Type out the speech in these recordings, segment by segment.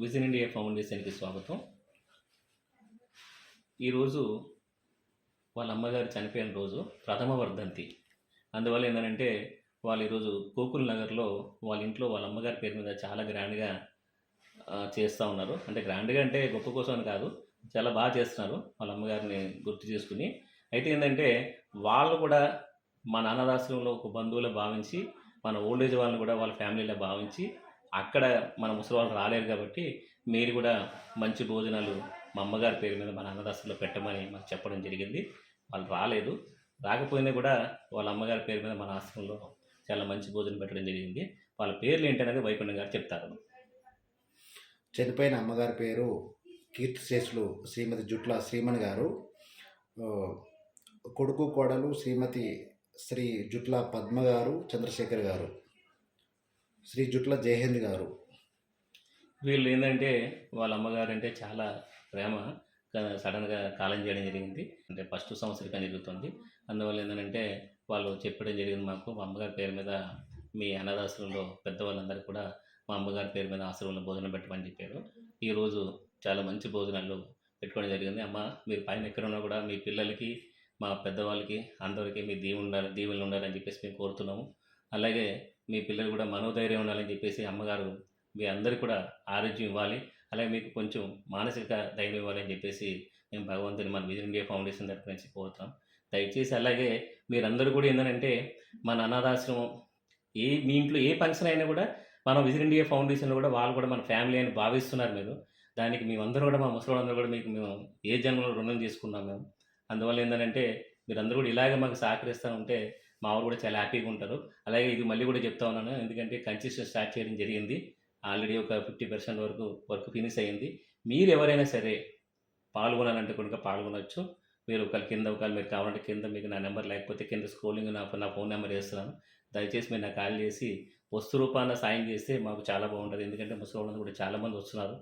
Vision India ఫౌండేషన్కి స్వాగతం. ఈరోజు వాళ్ళ అమ్మగారు చనిపోయిన రోజు ప్రథమ వర్ధంతి. అందువల్ల ఏంటంటే వాళ్ళు ఈరోజు గోకుల్ నగర్లో వాళ్ళ ఇంట్లో వాళ్ళ అమ్మగారి పేరు మీద చాలా గ్రాండ్గా చేస్తూ ఉన్నారు. అంటే గ్రాండ్గా అంటే గొప్ప కోసం అని కాదు, చాలా బాగా చేస్తున్నారు వాళ్ళ అమ్మగారిని గుర్తు చేసుకుని. అయితే ఏంటంటే వాళ్ళు కూడా మన అనాథాశ్రమంలో ఒక బంధువులు భావించి, మన ఓల్డేజ్ వాళ్ళని కూడా వాళ్ళ ఫ్యామిలీలో భావించి, అక్కడ మన ముసలి వాళ్ళు రాలేరు కాబట్టి మీరు కూడా మంచి భోజనాలు మా అమ్మగారి పేరు మీద మన అన్నదాశ్రమంలో పెట్టమని మాకు చెప్పడం జరిగింది. వాళ్ళు రాలేదు, రాకపోయినా కూడా వాళ్ళ అమ్మగారి పేరు మీద మన ఆశ్రమంలో చాలా మంచి భోజనం పెట్టడం జరిగింది. వాళ్ళ పేర్లు ఏంటనేది వైకుంఠం గారు చెప్తారు. చనిపోయిన అమ్మగారి పేరు కీర్తిశేషులు శ్రీమతి జుట్ల శ్రీమణి గారు. కొడుకు కోడలు శ్రీమతి శ్రీ జుట్ల పద్మ గారు, చంద్రశేఖర్ గారు, శ్రీ జుట్ల జయహింద్ గారు. వీళ్ళు ఏంటంటే వాళ్ళ అమ్మగారు అంటే చాలా ప్రేమ, సడన్గా కాలం చేయడం జరిగింది. అంటే ఫస్ట్ సంవత్సరం జరుగుతుంది. అందువల్ల ఏంటంటే వాళ్ళు చెప్పడం జరిగింది మాకు, మా అమ్మగారి పేరు మీద మీ అనాథాశ్రమంలో పెద్దవాళ్ళందరూ కూడా మా అమ్మగారి పేరు మీద ఆశ్రమంలో భోజనం పెట్టమని చెప్పారు. ఈరోజు చాలా మంచి భోజనాలు పెట్టుకోవడం జరిగింది. అమ్మ, మీరు పైన ఎక్కడున్నా కూడా మీ పిల్లలకి, మా పెద్దవాళ్ళకి అందరికీ మీ దీవెనలు ఉండాలని చెప్పేసి మేము కోరుతున్నాము. అలాగే మీ పిల్లలు కూడా మనోధైర్యం ఉండాలని చెప్పేసి అమ్మగారు మీ అందరికీ కూడా ఆరోగ్యం ఇవ్వాలి, అలాగే మీకు కొంచెం మానసిక ధైర్యం ఇవ్వాలని చెప్పేసి మేము భగవంతుని మన విజన్ ఇండియా ఫౌండేషన్ తరఫు నుంచి కోరుతున్నాం. దయచేసి అలాగే మీరందరూ కూడా ఏంటంటే మన అనాథాశ్రమం మీ ఇంట్లో ఏ ఫంక్షన్ అయినా కూడా మన విజన్ ఇండియా ఫౌండేషన్లో కూడా వాళ్ళు కూడా మన ఫ్యామిలీ అని భావిస్తున్నారు మీరు. దానికి మేమందరూ కూడా, మా ముసలివాళ్ళందరూ కూడా మీకు మేము ఏ జన్మలో రుణం చేసుకున్నాం మేము. అందువల్ల ఏంటంటే మీరందరూ కూడా ఇలాగే మాకు సహకరిస్తూ ఉంటే మా వాళ్ళు కూడా చాలా హ్యాపీగా ఉంటారు. అలాగే ఇది మళ్ళీ కూడా చెప్తా ఉన్నాను, ఎందుకంటే కన్సిస్టెంట్ స్టార్ట్ చేయడం జరిగింది. ఆల్రెడీ ఒక 50% వరకు వర్క్ ఫినిష్ అయ్యింది. మీరు ఎవరైనా సరే పాల్గొనాలంటే కనుక పాల్గొనవచ్చు. మీరు ఒకవేళ మీరు కావాలంటే కింద మీకు నా నెంబర్, లేకపోతే కింద స్క్రోలింగ్ నా ఫోన్ నెంబర్ వేస్తున్నాను. దయచేసి మీరు నాకు కాల్ చేసి వస్తు రూపాన సాయం చేస్తే మాకు చాలా బాగుంటుంది. ఎందుకంటే ముసలి వాళ్ళందరూ కూడా చాలామంది వస్తున్నారు.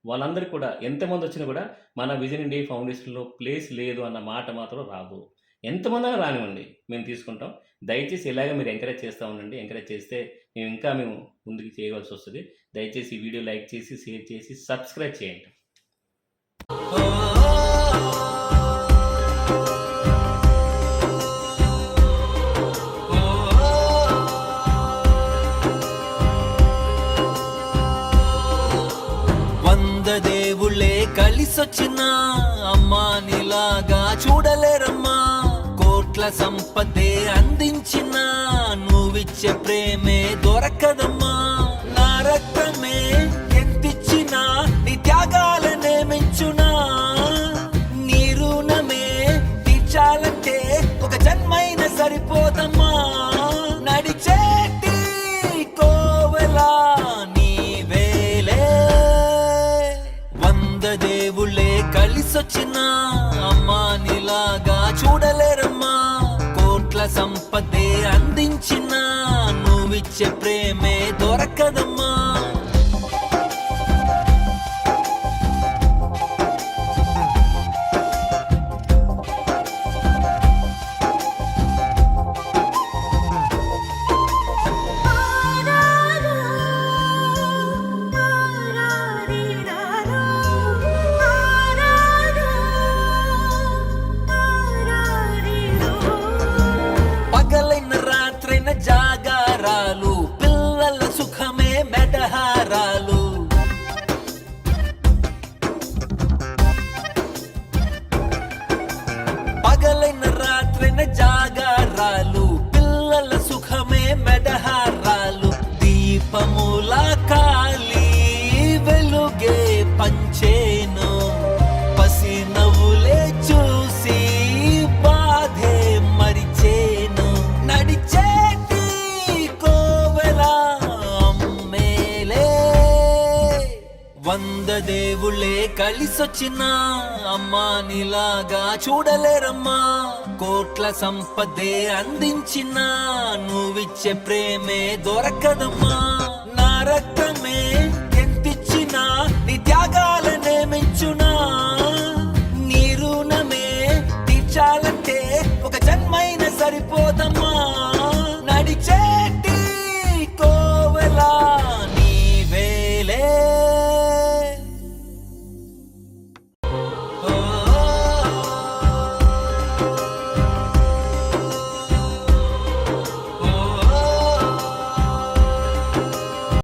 వాళ్ళందరికీ కూడా ఎంతమంది వచ్చినా కూడా మన విజన్ ఇండియా ఫౌండేషన్లో ప్లేస్ లేదు అన్న మాట మాత్రం రాదు. ఎంతమంది అయినా రానివ్వండి, మేము తీసుకుంటాం. దయచేసి ఇలాగే మీరు ఎంకరేజ్ చేస్తూ ఉండండి. ఎంకరేజ్ చేస్తే మేము ముందుకు చేయవలసి వస్తుంది. దయచేసి ఈ వీడియో లైక్ చేసి, షేర్ చేసి, సబ్స్క్రైబ్ చేయండి. దేవుళ్ళే కలిసొచ్చిన అమ్మా నీలాగా చూడలేరమ్మా. కోట్ల సంపదే అందించిన నువ్విచ్చే ప్రేమే దొరకదమ్మా. నా రక్తమే ఎంతిచ్చినా నీ త్యాగాలనే మెంచునా. నీ రుణమే తీర్చాలంటే ఒక జన్మైన సరిపోదమ్మా. నడిచేటి కోవెలా నీవేలే. దేవుళ్ళే కలిసొచ్చిన అమ్మా నీలాగా చూడలేరమ్మా. కోట్ల సంపదే అందించిన నువ్విచ్చే ప్రేమే దొరకదమ్మా. జాగారాలు, పిల్లల సుఖమే మెడహారాలు. పగలైన రాత్రైన జాగారాలు, పిల్లల సుఖమే మెడహారాలు. దీపముల కాలి వెలుగే పంచేను, పసి నవ్వులే చూసి బాధే మరిచేను. నడిచే దేవుళ్ళే కలిసొచ్చిన అమ్మా నీలాగా చూడలేరమ్మా. కోట్ల సంపదే అందించిన నువ్విచ్చే ప్రేమే దొరకదమ్మా. నా రక్తమే ఎంతిచ్చినా నీ త్యాగాలనే మెంచునా. నీ రుణమే తీర్చాలంటే ఒక జన్మైన సరిపోదమ్మా.